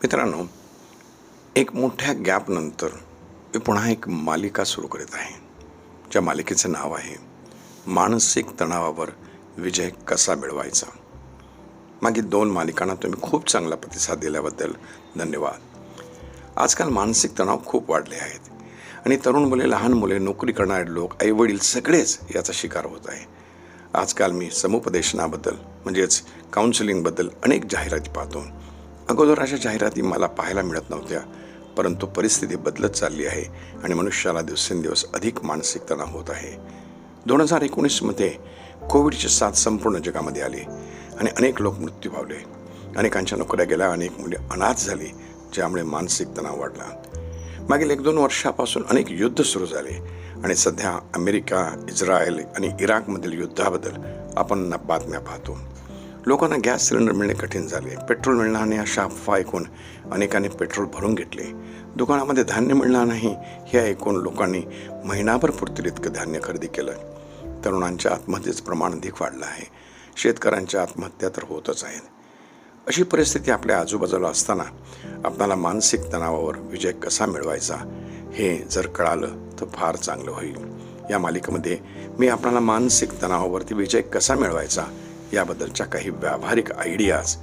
मित्रांनो, एक मोठ्या गॅपनंतर मी पुन्हा एक मालिका सुरू करीत आहे, ज्या मालिकेचं नाव आहे मानसिक तणावावर विजय कसा मिळवायचा. मागील 2 मालिकांना तुम्ही खूप चांगला प्रतिसाद दिल्याबद्दल धन्यवाद. आजकाल मानसिक तणाव खूप वाढले आहेत आणि तरुण मुले, लहान मुले, नोकरी करणारे लोक, आईवडील सगळेच याचा शिकार होत आहे. आजकाल मी समुपदेशनाबद्दल म्हणजेच काउन्सिलिंगबद्दल अनेक जाहिराती पाहतो. अगोदर अशा जाहिराती मला पाहायला मिळत नव्हत्या, परंतु परिस्थिती बदलत चालली आहे आणि मनुष्याला दिवसेंदिवस अधिक मानसिक तणाव होत आहे. 2019मध्ये कोविडची साथ संपूर्ण जगामध्ये आली आणि अनेक लोक मृत्यू पावले. अनेकांच्या नोकऱ्या गेल्या, अनेक मुले अनाथ झाली, ज्यामुळे मानसिक तणाव वाढला. मागील 1-2 वर्षापासून अनेक युद्ध सुरू झाले आणि सध्या अमेरिका, इस्रायल आणि इराकमधील युद्धाबद्दल आपण बातम्या पाहतो. लोकांना गॅस सिलेंडर मिळणे कठीण झाले. पेट्रोल मिळणार नाही अशा अफवा ऐकून अनेकांनी पेट्रोल भरून घेतले. दुकानामध्ये धान्य मिळणार नाही हे ऐकून लोकांनी महिनाभर पुरतील इतकं धान्य खरेदी केलं. तरुणांच्या आत्महत्येचं प्रमाण अधिक वाढलं आहे. शेतकऱ्यांच्या आत्महत्या तर होतच आहेत. अशी परिस्थिती आपल्या आजूबाजूला असताना आपल्याला मानसिक तणावावर विजय कसा मिळवायचा हे जर कळालं तर फार चांगलं होईल. या मालिकेमध्ये मी आपल्याला मानसिक तणावावरती विजय कसा मिळवायचा याबद्दलच्या काही व्यावहारिक आयडियाज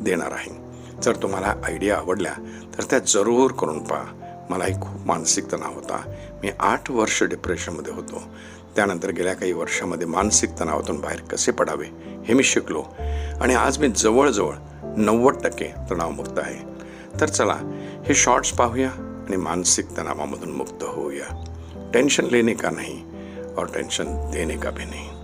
देणार आहे. जर तुम्हाला आयडिया आवडल्या तर त्या जरूर करून पहा. मलाही खूप मानसिक तणाव होता. मी 8 वर्ष डिप्रेशनमध्ये होतो. त्यानंतर गेल्या काही वर्षामध्ये मानसिक तणावातून बाहेर कसे पडावे हे मी शिकलो आणि आज मी जवळजवळ 90% तणावमुक्त आहे. तर चला हे शॉर्ट्स पाहूया आणि मानसिक तणावामधून मुक्त होऊया. टेंशन लेने का नहीं और टेंशन देने का भी नहीं.